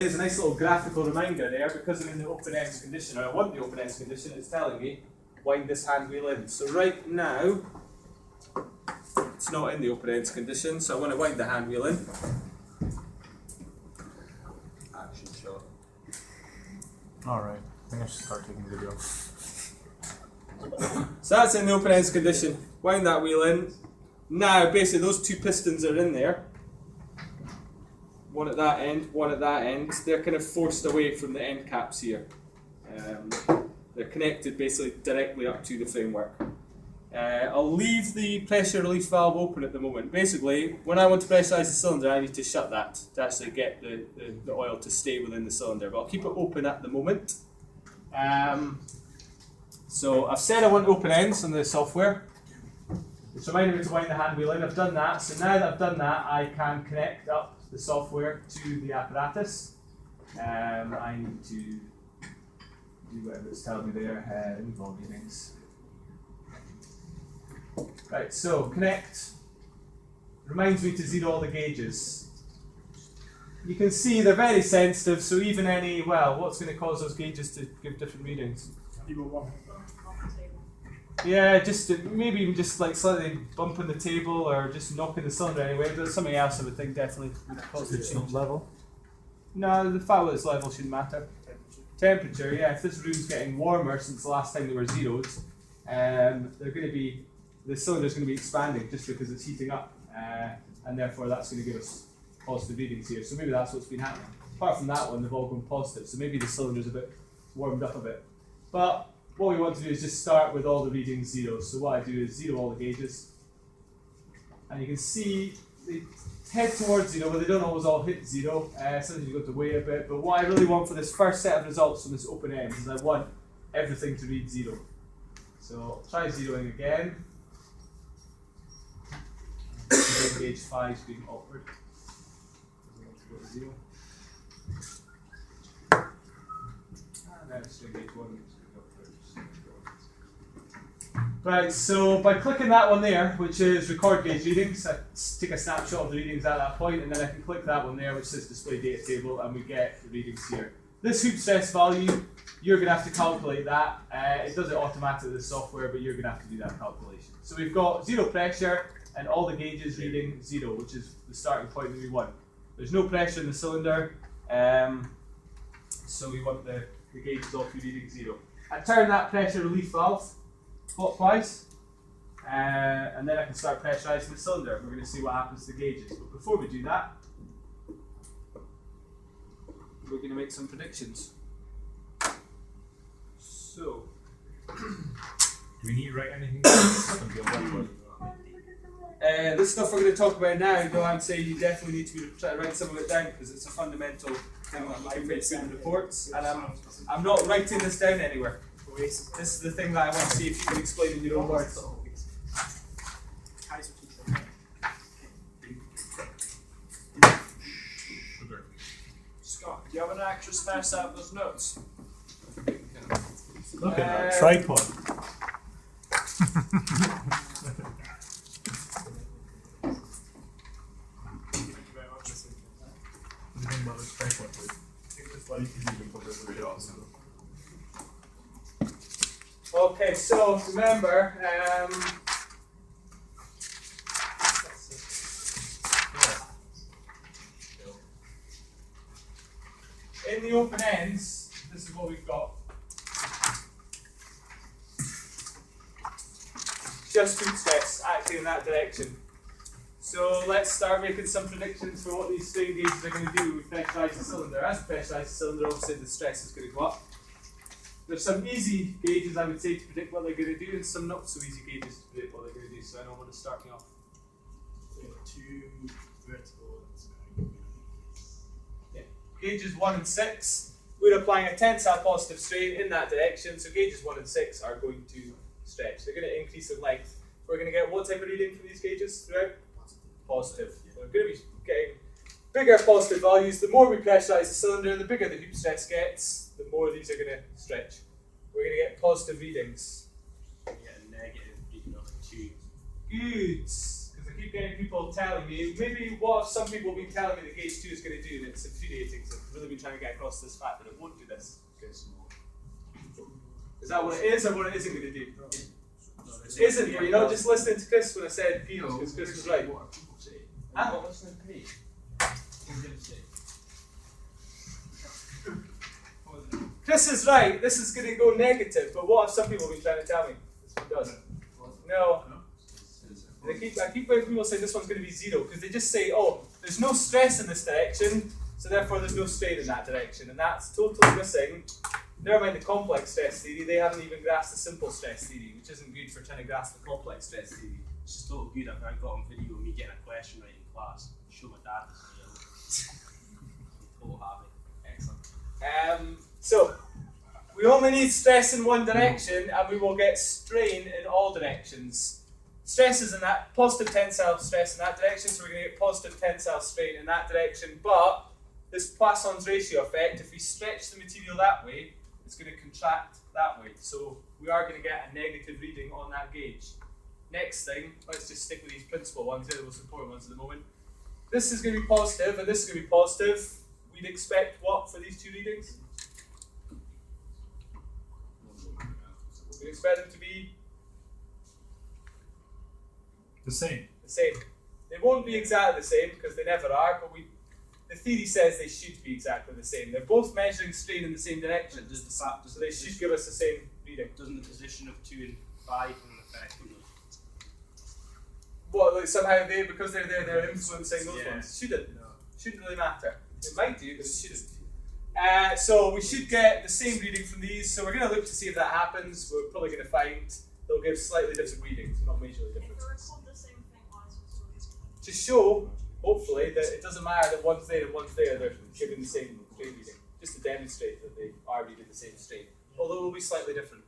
There's a nice little graphical reminder there, because I'm in the open ends condition, or I want the open ends condition, it's telling me wind this hand wheel in. So right now, it's not in the open ends condition, so I want to wind the hand wheel in. Action shot. Alright, I think I should start taking video. So that's in the open ends condition. Wind that wheel in. Now, basically, those two pistons are in there. One at that end, one at that end. They're kind of forced away from the end caps here. They're connected basically directly up to the framework. I'll leave the pressure relief valve open at the moment. Basically, when I want to pressurize the cylinder, I need to shut that to actually get the oil to stay within the cylinder. But I'll keep it open at the moment. So I've said I want open ends on the software. It's reminding me to wind the hand wheel in. I've done that. So now that I've done that, I can connect up the software to the apparatus. I need to do whatever it's telling me there. Involve readings. Right, so connect. Reminds me to zero all the gauges. You can see they're very sensitive, so even any, well, what's going to cause those gauges to give different readings? Yeah, just maybe even just like slightly bumping the table or just knocking the cylinder anyway. But something else I would think definitely would cause the change. Level? No, the foulet's level shouldn't matter. Temperature, yeah. If this room's getting warmer since the last time there were zeros, the cylinder's going to be expanding just because it's heating up, and therefore that's going to give us positive readings here. So maybe that's what's been happening. Apart from that one, they've all gone positive. So maybe the cylinder's a bit warmed up a bit. But what we want to do is just start with all the readings zero. So what I do is zero all the gauges. And you can see they head towards zero, but they don't always all hit zero. Sometimes you've got to wait a bit. But what I really want for this first set of results from this open end is I want everything to read zero. So try zeroing again. Gauge 5 is being awkward. Go to 0. And then it's gauge 1. Right, so by clicking that one there, which is record gauge readings, I take a snapshot of the readings at that point, and then I can click that one there, which says display data table, and we get the readings here. This hoop stress value, you're going to have to calculate that. It does it automatically with the software, but you're going to have to do that calculation. So we've got zero pressure, and all the gauges reading zero, which is the starting point that we want. There's no pressure in the cylinder, so we want the gauges all to be reading zero. I turn that pressure relief valve clockwise, and then I can start pressurizing the cylinder. We're going to see what happens to the gauges. But before we do that, we're going to make some predictions. So, do we need to write anything? This stuff we're going to talk about now, though I'm saying you definitely need to try to write some of it down because it's a fundamental thing that I make in reports, and I'm not writing this down anywhere. This is the thing that I want to see if you can explain in your own words. Scott, do you have an extra spare set of those notes? Look at that tripod. Okay, so remember, in the open ends, this is what we've got. Just hoop stress acting in that direction. So let's start making some predictions for what these strain gauges are going to do when we pressurize the cylinder. As we pressurize the cylinder, obviously the stress is going to go up. There's some easy gauges, I would say, to predict what they're going to do, and some not so easy gauges to predict what they're going to do. So I know what is starting off. Two vertical and yeah. Gauges 1 and 6, we're applying a tensile positive strain in that direction. So gauges 1 and 6 are going to stretch. They're going to increase in length. We're going to get what type of reading from these gauges throughout? Positive. Yeah. We're going to be getting bigger positive values. The more we pressurize the cylinder, the bigger the hoop stress gets, the more these are going to stretch. We're going to get positive readings. get a negative reading of 2. Good. Because the keep getting people telling me, maybe what if some people have been telling me that gauge 2 is going to do, and it's infuriating, so I've really been trying to get across this fact that it won't do this. Is that what it is, or what it isn't going to do? It isn't, but you're not just listening to Chris when I said peanuts, because Chris was right. I'm not listening to me. Chris is right, this is going to go negative, but what have some people been trying to tell me? This one doesn't. No. I keep hearing people say this one's going to be 0, because they just say, oh, there's no stress in this direction, so therefore there's no strain in that direction, and that's totally missing. Never mind the complex stress theory, they haven't even grasped the simple stress theory, which isn't good for trying to grasp the complex stress theory. It's just total good. I got on video of me getting a question right in class. Show my dad this. Total happy. Excellent. So, we only need stress in one direction, and we will get strain in all directions. Stress is in that positive tensile stress in that direction, so we're going to get positive tensile strain in that direction, but this Poisson's ratio effect, if we stretch the material that way, it's going to contract that way. So we are going to get a negative reading on that gauge. Next thing, let's just stick with these principal ones, they're the most important ones at the moment. This is going to be positive, and this is going to be positive. We'd expect what for these two readings? We'd expect them to be The same. the same. They won't be exactly the same, because they never are, but the theory says they should be exactly the same. They're both measuring strain in the same direction, so they should give us the same reading. Doesn't the position of 2 and 5 have an effect on those? What, like somehow because they're there, they're influencing those Yeah. ones? Shouldn't. No. Shouldn't really matter. It might do, but it shouldn't. So we should get the same reading from these. So we're going to look to see if that happens. We're probably going to find they'll give slightly different readings, not majorly different. To show, hopefully, that it doesn't matter that one's there and one's there, they're giving the same strain reading. Just to demonstrate that they are reading the same strain. Although it will be slightly different.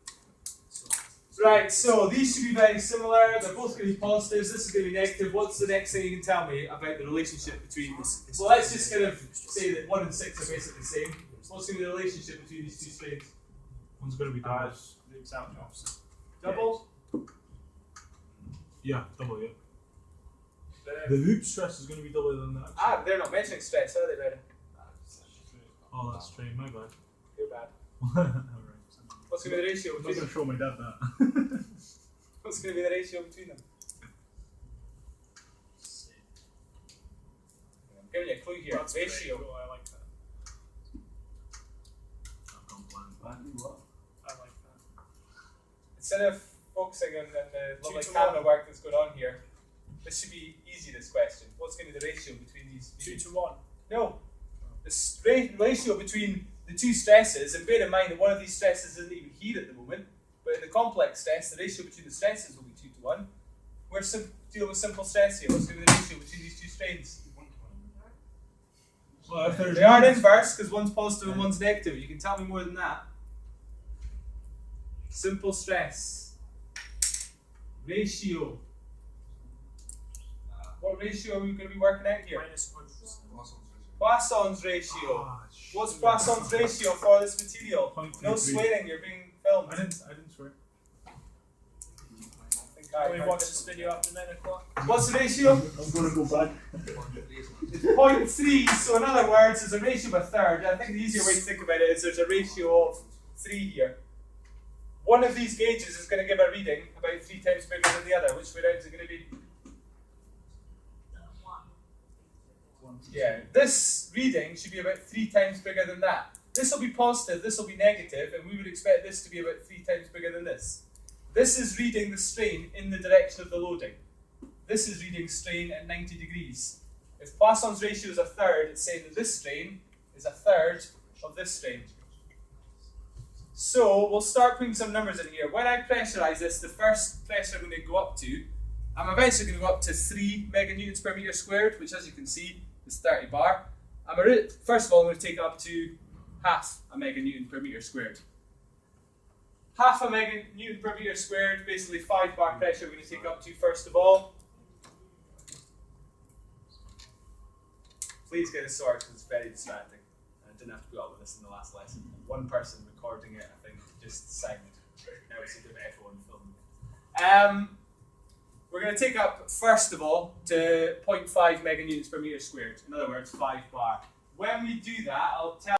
Right, so these should be very similar. They're both going to be positives. This is going to be negative. What's the next thing you can tell me about the relationship between this? Well, let's just kind of say that 1 and 6 are basically the same. What's going to be the relationship between these two strains? One's going to be double. The exact opposite. Double? Yeah, double, yeah. The loop stress is going to be double than that. They're not mentioning stress, are they, Brandon? Oh, that's strain, my bad. You're bad. Alright. What's going to be the ratio I'm not between going them? to show my dad that. What's going to be the ratio between them? I'm giving you a clue here. That's Ratio. pretty cool, I like that. I've gone blind. I like that. Instead of focusing on the lovely 2 to camera 1. work that's going on here, this should be easy, this question. What's going to be the ratio between these? 2 to 1. No. The ratio between the two stresses, and bear in mind that one of these stresses isn't even here at the moment, but in the complex stress, the ratio between the stresses will be 2 to 1. We're dealing with simple stress here. What's going to be the ratio between these two strains? Well, if there's They aren't inverse, because one's positive and one's negative. You can tell me more than that. Simple stress. Ratio. What ratio are we going to be working out here? Minus 1. Poisson's ratio. Ah, What's Poisson's ratio for this material? 0.33. No swearing, you're being filmed. I didn't swear. I think I Can we heard watch it. this video after 9 o'clock? What's the ratio? I'm going to go back. It's 0.3, so in other words, there's a ratio of a third. I think the easier way to think about it is there's a ratio of 3 here. One of these gauges is going to give a reading about 3 times bigger than the other. Which way round is it going to be? Yeah, this reading should be about 3 times bigger than that. This will be positive, this will be negative, and we would expect this to be about 3 times bigger than this. This is reading the strain in the direction of the loading. This is reading strain at 90 degrees. If Poisson's ratio is a third, it's saying that this strain is a third of this strain. So we'll start putting some numbers in here. When I pressurize this, the first pressure I'm going to go up to, I'm eventually going to go up to 3 meganewtons per meter squared, which as you can see is 30 bar. First of all, I'm going to take it up to half a meganewton per meter squared. Half a meganewton per meter squared, basically 5 bar pressure we're going to take up to first of all. Please get a sorted because it's very distracting. I didn't have to put up with this in the last lesson. One person recording it, I think, just sang. Now it's a bit of echo on film. we're going to take up, first of all, to 0.5 meganewtons per meter squared. In other words, 5 bar. When we do that, I'll tell